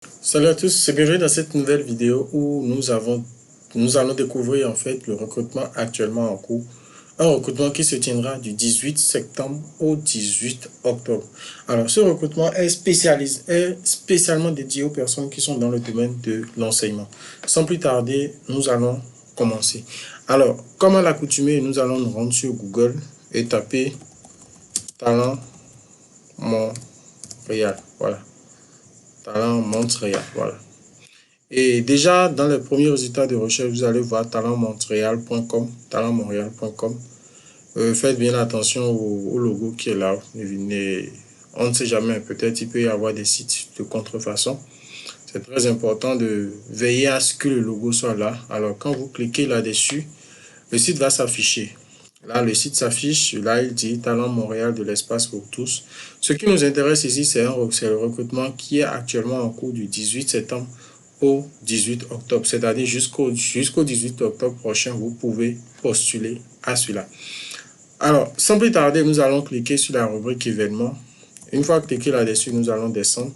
Salut à tous, c'est bienvenue dans cette nouvelle vidéo où nous allons découvrir en fait le recrutement actuellement en cours. Un recrutement qui se tiendra du 18 septembre au 18 octobre. Alors ce recrutement est spécialement dédié aux personnes qui sont dans le domaine de l'enseignement. Sans plus tarder, nous allons commencer. Alors, comme à l'accoutumée, nous allons nous rendre sur Google et taper Talent Montréal. Voilà. Talent Montréal. Voilà. Et déjà, dans les premiers résultats de recherche, vous allez voir talentmontréal.com, talentmontréal.com. Faites bien attention au logo qui est là. On ne sait jamais, peut-être il peut y avoir des sites de contrefaçon. C'est très important de veiller à ce que le logo soit là. Alors, quand vous cliquez là-dessus, le site va s'afficher. Là, le site s'affiche. Là, il dit Talent Montréal de l'espace pour tous. Ce qui nous intéresse ici, c'est le recrutement qui est actuellement en cours du 18 septembre au 18 octobre, c'est-à-dire jusqu'au 18 octobre prochain, vous pouvez postuler à celui-là. Alors, sans plus tarder, nous allons cliquer sur la rubrique événements. Une fois cliqué là-dessus, nous allons descendre.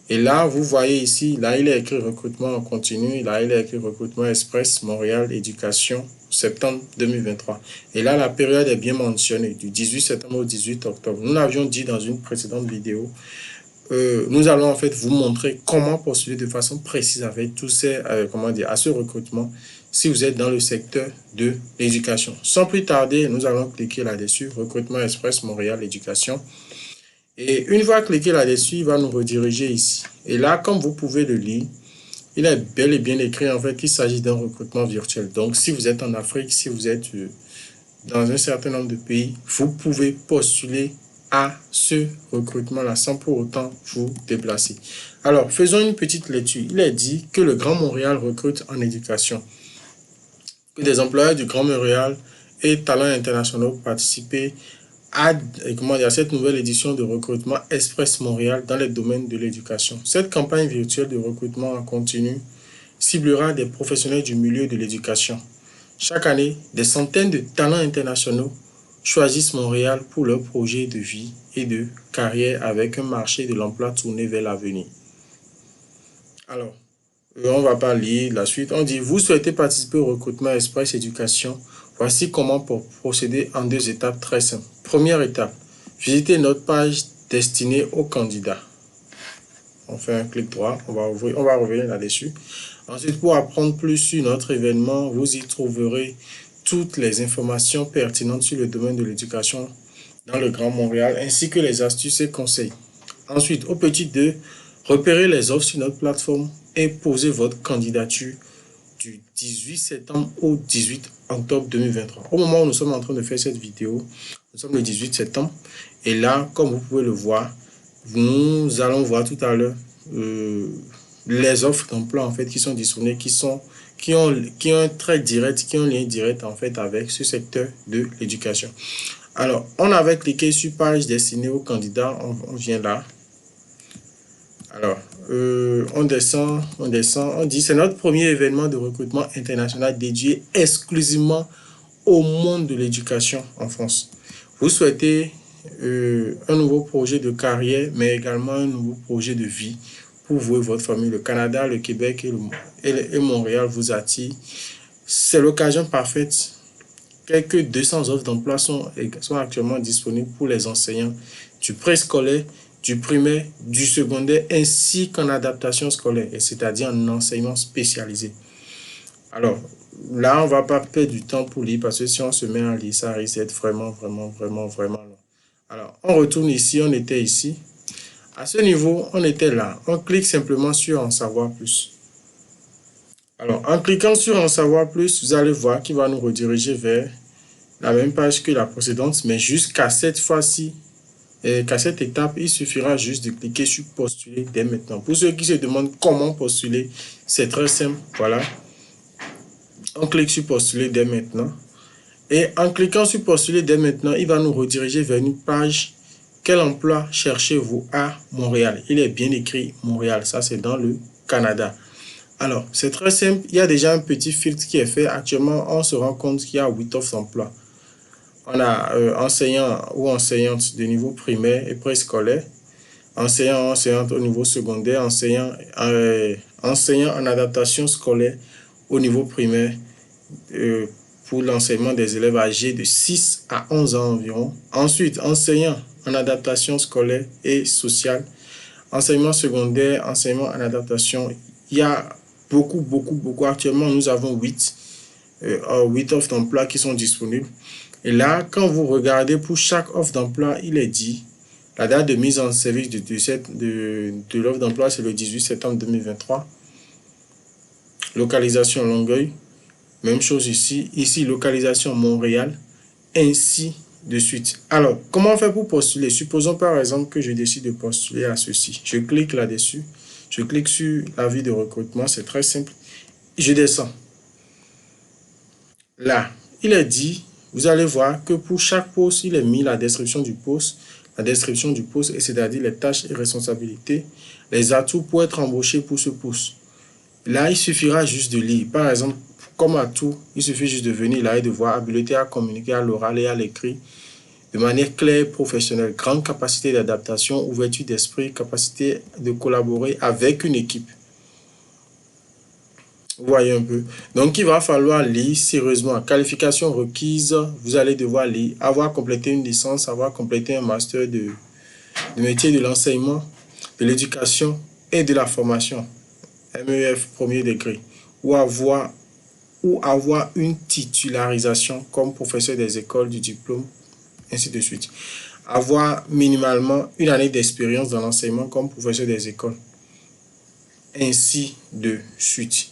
Et là, vous voyez ici, là, il est écrit recrutement en continu. Là, il est écrit recrutement express Montréal Éducation, septembre 2023. Et là, la période est bien mentionnée, du 18 septembre au 18 octobre. Nous l'avions dit dans une précédente vidéo. Nous allons en fait vous montrer comment postuler de façon précise avec tous ces, à ce recrutement si vous êtes dans le secteur de l'éducation. Sans plus tarder, nous allons cliquer là-dessus, recrutement express Montréal Éducation. Et une fois cliqué là-dessus, il va nous rediriger ici. Et là, comme vous pouvez le lire, il est bel et bien écrit en fait qu'il s'agit d'un recrutement virtuel. Donc, si vous êtes en Afrique, si vous êtes dans un certain nombre de pays, vous pouvez postuler à ce recrutement-là sans pour autant vous déplacer. Alors, faisons une petite lecture. Il est dit que le Grand Montréal recrute en éducation, que des employeurs du Grand Montréal et talents internationaux participent à cette nouvelle édition de recrutement Express Montréal dans les domaines de l'éducation. Cette campagne virtuelle de recrutement en continu ciblera des professionnels du milieu de l'éducation. Chaque année, des centaines de talents internationaux choisissent Montréal pour leur projet de vie et de carrière avec un marché de l'emploi tourné vers l'avenir. Alors, on ne va pas lire la suite. On dit, vous souhaitez participer au recrutement Express Éducation. Voici comment procéder en 2 étapes très simples. Première étape, visitez notre page destinée aux candidats. On fait un clic droit, on va revenir là-dessus. Ensuite, pour apprendre plus sur notre événement, vous y trouverez toutes les informations pertinentes sur le domaine de l'éducation dans le Grand Montréal, ainsi que les astuces et conseils. Ensuite, au petit 2, repérez les offres sur notre plateforme et posez votre candidature du 18 septembre au 18 octobre 2023. Au moment où nous sommes en train de faire cette vidéo, nous sommes le 18 septembre. Et là, comme vous pouvez le voir, nous allons voir tout à l'heure les offres d'emploi en fait qui sont disponibles, qui ont un trait direct, qui ont un lien direct en fait avec ce secteur de l'éducation. Alors, on avait cliqué sur page destinée aux candidats, on vient là. Alors, on descend, on dit c'est notre premier événement de recrutement international dédié exclusivement au monde de l'éducation en France. Vous souhaitez un nouveau projet de carrière, mais également un nouveau projet de vie pour vous et votre famille. Le Canada, le Québec et Montréal vous attirent. C'est l'occasion parfaite. Quelques 200 offres d'emploi sont actuellement disponibles pour les enseignants du préscolaire, du primaire, du secondaire, ainsi qu'en adaptation scolaire, c'est-à-dire en enseignement spécialisé. Alors, là, on ne va pas perdre du temps pour lire, parce que si on se met à lire, ça risque d'être vraiment long. Alors, on retourne ici, on était ici. À ce niveau, on était là. On clique simplement sur en savoir plus. Alors, en cliquant sur en savoir plus, vous allez voir qu'il va nous rediriger vers la même page que la précédente, mais jusqu'à cette fois-ci, qu'à cette étape, il suffira juste de cliquer sur postuler dès maintenant. Pour ceux qui se demandent comment postuler, c'est très simple. Voilà. On clique sur postuler dès maintenant. Et en cliquant sur postuler dès maintenant, il va nous rediriger vers une page. Quel emploi cherchez-vous à Montréal? Il est bien écrit Montréal. Ça, c'est dans le Canada. Alors, c'est très simple. Il y a déjà un petit filtre qui est fait. Actuellement, on se rend compte qu'il y a 8 offres d'emploi. On a enseignant ou enseignante de niveau primaire et préscolaire. enseignant, enseignante au niveau secondaire, enseignant en adaptation scolaire au niveau primaire pour l'enseignement des élèves âgés de 6 à 11 ans environ. Ensuite, enseignant en adaptation scolaire et sociale, enseignement secondaire, enseignement en adaptation. Il y a beaucoup. Actuellement, nous avons 8 offres d'emploi qui sont disponibles. Et là, quand vous regardez pour chaque offre d'emploi, il est dit, la date de mise en service de l'offre d'emploi, c'est le 18 septembre 2023. Localisation Longueuil. Même chose ici. Ici, localisation Montréal. Ainsi de suite. Alors, comment faire pour postuler? Supposons par exemple que je décide de postuler à ceci. Je clique là-dessus. Je clique sur l'avis de recrutement. C'est très simple. Je descends. Là, il est dit, vous allez voir que pour chaque poste, il est mis la description du poste. La description du poste, c'est-à-dire les tâches et responsabilités, les atouts pour être embauché pour ce poste. Là, il suffira juste de lire. Par exemple, comme atout, il suffit juste de venir là et de voir habileté à communiquer à l'oral et à l'écrit de manière claire, professionnelle, grande capacité d'adaptation, ouverture d'esprit, capacité de collaborer avec une équipe. Vous voyez un peu. Donc, il va falloir lire sérieusement. Qualification requise, vous allez devoir lire, avoir complété une licence, avoir complété un master de métier de l'enseignement, de l'éducation et de la formation, MEF premier degré, ou avoir une titularisation comme professeur des écoles du diplôme, ainsi de suite. Avoir minimalement une année d'expérience dans l'enseignement comme professeur des écoles, ainsi de suite.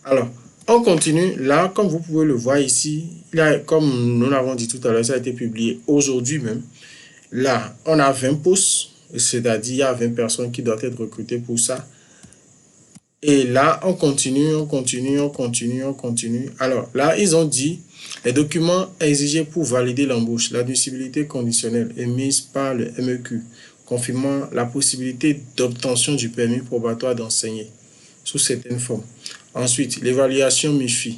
Alors, on continue. Là, comme vous pouvez le voir ici, là, comme nous l'avons dit tout à l'heure, ça a été publié aujourd'hui même. Là, on a 20 postes, c'est-à-dire il y a 20 personnes qui doivent être recrutées pour ça. Et là, on continue. Alors, là, ils ont dit les documents exigés pour valider l'embauche, l'admissibilité conditionnelle émise par le MEQ, confirmant la possibilité d'obtention du permis probatoire d'enseigner sous certaines formes. Ensuite, l'évaluation MIFI.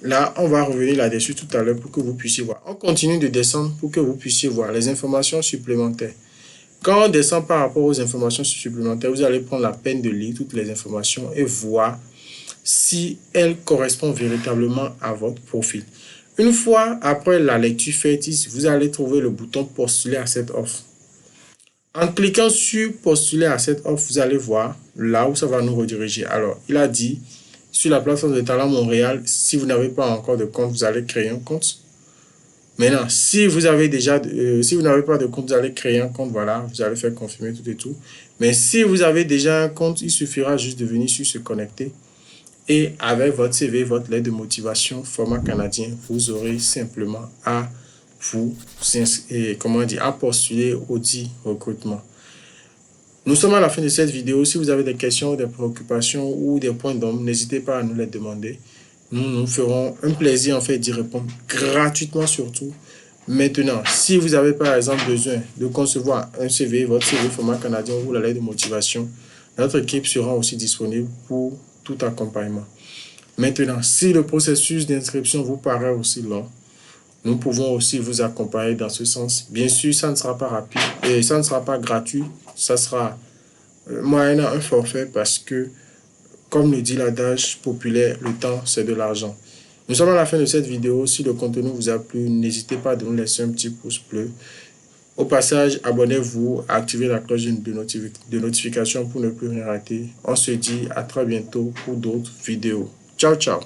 Là, on va revenir là-dessus tout à l'heure pour que vous puissiez voir. On continue de descendre pour que vous puissiez voir les informations supplémentaires. Quand on descend par rapport aux informations supplémentaires, vous allez prendre la peine de lire toutes les informations et voir si elles correspondent véritablement à votre profil. Une fois après la lecture faite, vous allez trouver le bouton postuler à cette offre. En cliquant sur postuler à cette offre, vous allez voir là où ça va nous rediriger. Alors, il a dit sur la plateforme de Talent Montréal, si vous n'avez pas encore de compte, vous allez créer un compte. Maintenant, si vous avez déjà, si vous n'avez pas de compte, vous allez créer un compte, voilà, vous allez faire confirmer tout et tout. Mais si vous avez déjà un compte, il suffira juste de venir sur se connecter. Et avec votre CV, votre lettre de motivation, format canadien, vous aurez simplement à à postuler au dit recrutement. Nous sommes à la fin de cette vidéo. Si vous avez des questions, des préoccupations ou des points d'ombre, n'hésitez pas à nous les demander. Nous ferons un plaisir en fait d'y répondre gratuitement surtout. Maintenant, si vous avez par exemple besoin de concevoir un CV, votre CV format canadien ou la lettre de motivation, notre équipe sera aussi disponible pour tout accompagnement. Maintenant, si le processus d'inscription vous paraît aussi long, nous pouvons aussi vous accompagner dans ce sens. Bien sûr, ça ne sera pas rapide et ça ne sera pas gratuit. Ça sera moyennant un forfait parce que, comme le dit l'adage populaire, le temps, c'est de l'argent. Nous sommes à la fin de cette vidéo. Si le contenu vous a plu, n'hésitez pas à nous laisser un petit pouce bleu. Au passage, abonnez-vous, activez la cloche de notification pour ne plus rien rater. On se dit à très bientôt pour d'autres vidéos. Ciao, ciao.